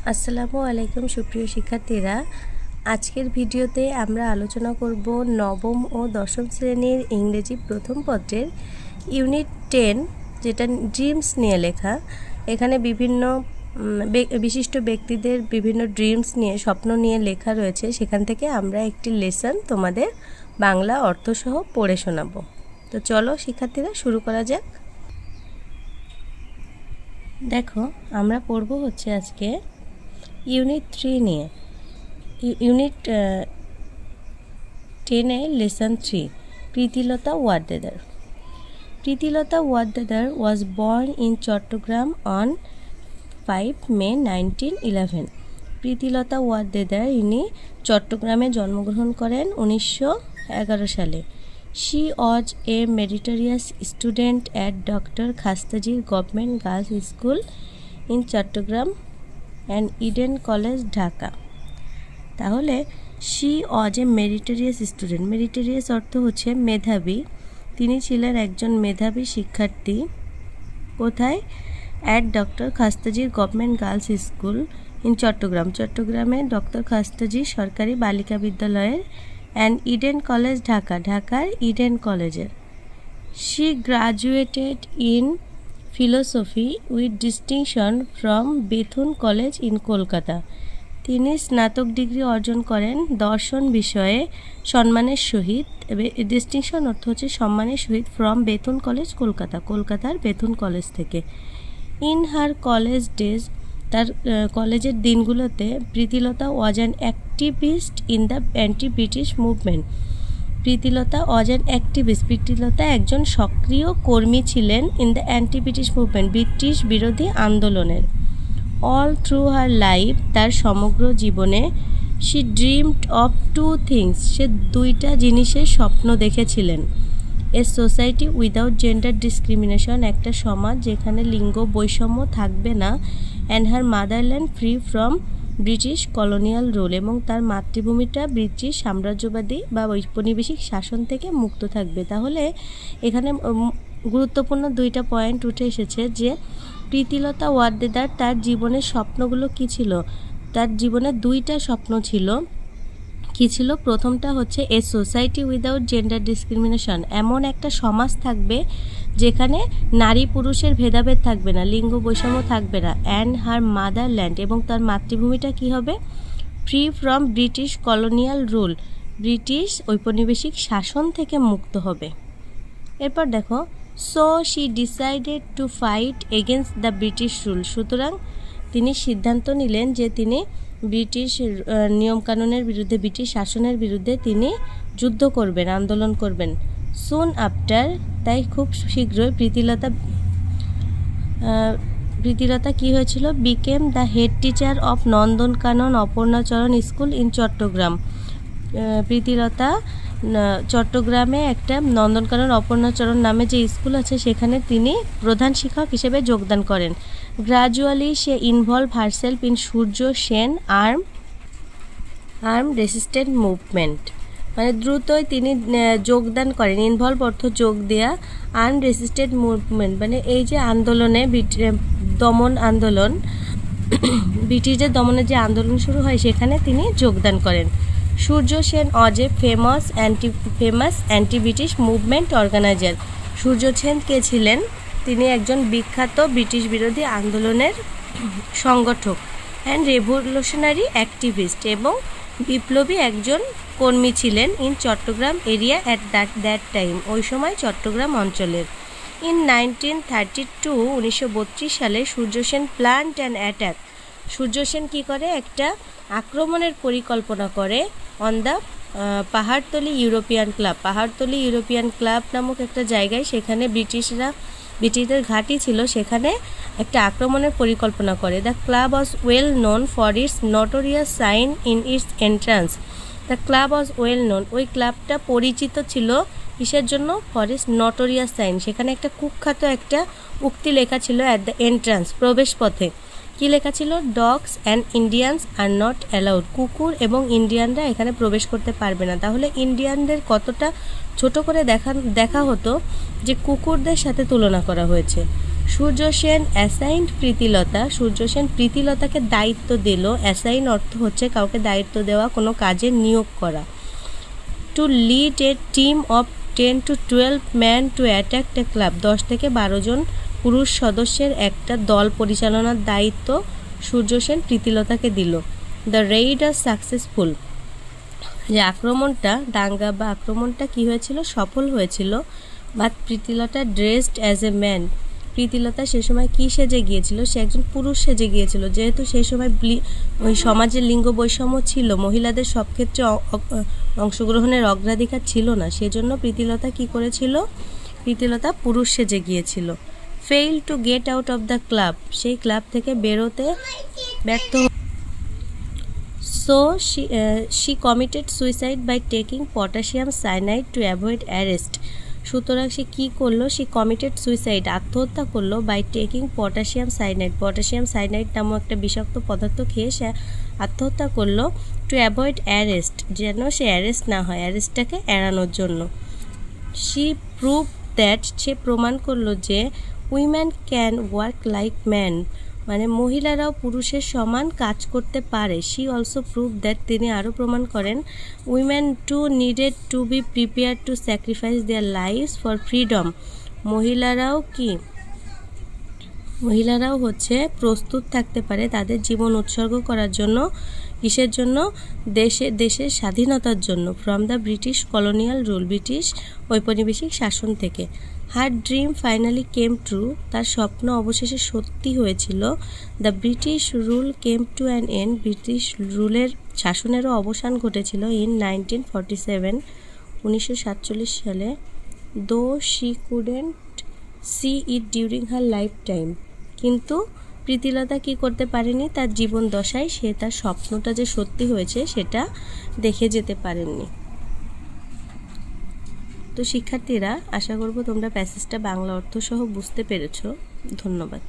আসসালামু আলাইকুম সুপ্রিয় শিক্ষার্থীরা, আজকের ভিডিওতে আমরা আলোচনা করব নবম ও দশম শ্রেণীর ইংরেজি প্রথম পত্রের ইউনিট 10, যেটা ড্রিমস নিয়ে লেখা। এখানে বিভিন্ন বিশিষ্ট ব্যক্তিদের বিভিন্ন ড্রিমস নিয়ে, স্বপ্ন নিয়ে লেখা রয়েছে। সেখান থেকে আমরা একটি লেসন তোমাদের বাংলা অর্থসহ পড়ে শোনাবো। তো চলো শিক্ষার্থীরা, শুরু করা যাক। দেখো, আমরা পড়ব হচ্ছে আজকে ইউনিট 3 নিয়ে। ইউনিট 10-এ lesson 3, Pritilata Waddedar. Pritilata Waddedar was born in Chattogram on 5 May 1911। Pritilata Waddedar ইনি চট্টগ্রামে জন্মগ্রহণ করেন 1911 সালে। She was a meritorious student at Dr. Khastajir Government Girls School in Chattogram and Eden College, Dhaka. তাহলে she was a meritorious student, meritorious অর্থ হচ্ছে মেধাবী। তিনি ছিলেন একজন মেধাবী শিক্ষার্থী। কোথায়? at doctor Khastagir government girls school in Chattogram, চট্টগ্রামে ডক্টর খাস্তাজি সরকারি বালিকা বিদ্যালয়ের, অ্যান্ড ইডেন কলেজ, ঢাকা, ঢাকার ইডেন কলেজের। she graduated in philosophy with distinction from Bethune college in Kolkata. তিনি স্নাতক ডিগ্রি অর্জন করেন দর্শন বিষয়ে সম্মানের সহিত। ডিস্টিংশন অর্থ হচ্ছে সম্মানের সহিত, ফ্রম বেথুন কলেজ, কলকাতা, কলকাতার বেথুন কলেজ থেকে। ইন হার কলেজ ডেজ, তার কলেজের দিনগুলোতে, Pritilata was an activist in the anti British movement. Pritilata was an activist, Pritilata একজন সক্রিয় কর্মী ছিলেন in the anti British movement, British বিরোধী আন্দোলনের। অল থ্রু হার লাইফ, তার সমগ্র জীবনে, she dreamed of two things, সে দুইটা জিনিসের স্বপ্ন দেখেছিলেন। A society without gender discrimination, একটা সমাজ যেখানে লিঙ্গ বৈষম্য থাকবে না। And her motherland free from British colonial rule, এবং তার মাতৃভূমিটা ব্রিটিশ সাম্রাজ্যবাদী বা ঔপনিবেশিক শাসন থেকে মুক্ত থাকবে। তাহলে এখানে গুরুত্বপূর্ণ দুইটা পয়েন্ট উঠে এসেছে যে প্রীতিলতা ওয়াদ্দেদার তার জীবনের স্বপ্নগুলো কী ছিল। তার জীবনে দুইটা স্বপ্ন ছিল। কী ছিল? প্রথমটা হচ্ছে এ সোসাইটি উইদাউট জেন্ডার ডিসক্রিমিনেশন, এমন একটা সমাজ থাকবে যেখানে নারী পুরুষের ভেদাভেদ থাকবে না, লিঙ্গ বৈষম্য থাকবে না। অ্যান্ড হার মাদারল্যান্ড, এবং তার মাতৃভূমিটা কী হবে? Free from British colonial rule, British ঔপনিবেশিক শাসন থেকে মুক্ত হবে। এরপর দেখো, so she decided to fight against the British rule, সুতরাং তিনি সিদ্ধান্ত নিলেন যে তিনি ব্রিটিশ নিয়মকানুনের বিরুদ্ধে, ব্রিটিশ শাসনের বিরুদ্ধে তিনি যুদ্ধ করবেন, আন্দোলন করবেন। সুন আফটার, তাই খুব শীঘ্রই প্রীতিলতা কী হয়েছিল? Became the head teacher of Nandankanan Aparnacharan school in Chittagong. Pritilata চট্টগ্রামে একটা নন্দনকানন অপর্ণাচরণ নামে যে স্কুল আছে সেখানে তিনি প্রধান শিক্ষক হিসেবে যোগদান করেন। Gradually say involve herself in Surya Sen arm resistant movement, মানে দ্রুতই তিনি যোগদান করেন। ইনভলভ অর্থ যোগ দেয়া, আর্ম রেসিস্ট্যান্ট মুভমেন্ট মানে এই যে আন্দোলনে, দমন আন্দোলন, ব্রিটিশদের দমনের যে আন্দোলন শুরু হয় সেখানে তিনি যোগদান করেন। Surya Sen was a famous anti British movement organizer. Surya Sen কে ছিলেন? তিনি একজন বিখ্যাত ব্রিটিশ বিরোধী আন্দোলনের সংগঠক, অ্যান্ড রেভলিউশনারি অ্যাক্টিভিস্ট, এবং বিপ্লবী একজন কর্মী ছিলেন in Chittagong area at that time, ওই সময় চট্টগ্রাম অঞ্চলের। ইন 1932 সালে Surya Sen planned and attack, Surya Sen কী করে? একটা আক্রমণের পরিকল্পনা করে on the Pahartali European club. Pahartali European club নামক একটা জায়গায়, সেখানে ব্রিটিশদের ঘাঁটি ছিল, সেখানে একটা আক্রমণের পরিকল্পনা করে। The club was well known for its notorious sign in its entrance. The club was well known, ওই ক্লাবটা পরিচিত ছিল কিসের জন্য? ফর ইটস নটোরিয়াস সাইন, সেখানে একটা কুখ্যাত একটা উক্তি লেখা ছিল অ্যাট দ্য এন্ট্রান্স, প্রবেশ পথে। কী লেখা ছিল? Dogs and Indians are not allowed, কুকুর এবং ইন্ডিয়ানরা এখানে প্রবেশ করতে পারবে না। তাহলে ইন্ডিয়ানদের কতটা ছোট করে দেখা হতো যে কুকুরদের সাথে তুলনা করা হয়েছে। সূর্য সেন অ্যাসাইন্ড প্রীতিলতা, সূর্য সেন প্রীতিলতাকে দায়িত্ব দিল। অ্যাসাইন অর্থ হচ্ছে কাউকে দায়িত্ব দেওয়া, কোনো কাজে নিয়োগ করা। To lead a team of 10 to 12 man to attack A club, 10 থেকে 12 জন পুরুষ সদস্যের একটা দল পরিচালনার দায়িত্ব সূর্য সেন প্রীতিলতাকে দিল। দ্য রেইড আর সাকসেসফুল, যে আক্রমণটা, দাঙ্গা বা আক্রমণটা কি হয়েছিল, সফল হয়েছিল। But Pritilata dressed as a man, Pritilata সে সময় কী সেজে গিয়েছিল, সে একজন পুরুষ সেজে গিয়েছিল। যেহেতু সেই সময় ওই সমাজে লিঙ্গ বৈষম্য ছিল, মহিলাদের সব ক্ষেত্রে অংশগ্রহণের অগ্রাধিকার ছিল না, সেজন্য প্রীতিলতা কি করেছিল, প্রীতিলতা পুরুষ সেজে গিয়েছিল। Fail to get out of the club, সেই ক্লাব থেকে বেরোতে ব্যর্থ। So she committed suicide by taking potassium cyanide to avoid arrest, সুতরাং সে কী করলো, সে কমিটেড সুইসাইড, আত্মহত্যা করলো, by taking potassium cyanide, potassium cyanide নামক একটা বিষাক্ত পদার্থ খেয়ে সে আত্মহত্যা করলো। টু অ্যাভয়েড অ্যারেস্ট, যেন সে অ্যারেস্ট না হয়, অ্যারেস্টটাকে এড়ানোর জন্য। শি প্রুভ দ্যাট, সে প্রমাণ করলো যে woman can work like man, মানে মহিলারাও পুরুষের সমান কাজ করতে পারে। শি অলসো প্রুভ দ্যাট, তিনি আরও প্রমাণ করেন, women too needed to be prepare to sacrifice their lives for freedom, মহিলারাও হচ্ছে প্রস্তুত থাকতে পারে তাদের জীবন উৎসর্গ করার জন্য। কিসের জন্য, দেশের স্বাধীনতার জন্য। From the British colonial rule, British ঔপনিবেশিক শাসন থেকে। Her dream finally came true, তার স্বপ্ন অবশেষে সত্যি হয়েছিল। The British rule came to an end, British রুলের শাসনেরও অবসান ঘটেছিল। ইন 1947, 1947 সালে। Though she couldn't see it during her lifetime, কিন্তু প্রীতিলতা কি করতে পারেনি, তার জীবন দশায় সে তার স্বপ্নটা যে সত্যি হয়েছে সেটা দেখে যেতে পারেননি। তো শিক্ষার্থীরা, আশা করব তোমরা প্যাসেজটা বাংলা অর্থ সহ বুঝতে পেরেছো। ধন্যবাদ।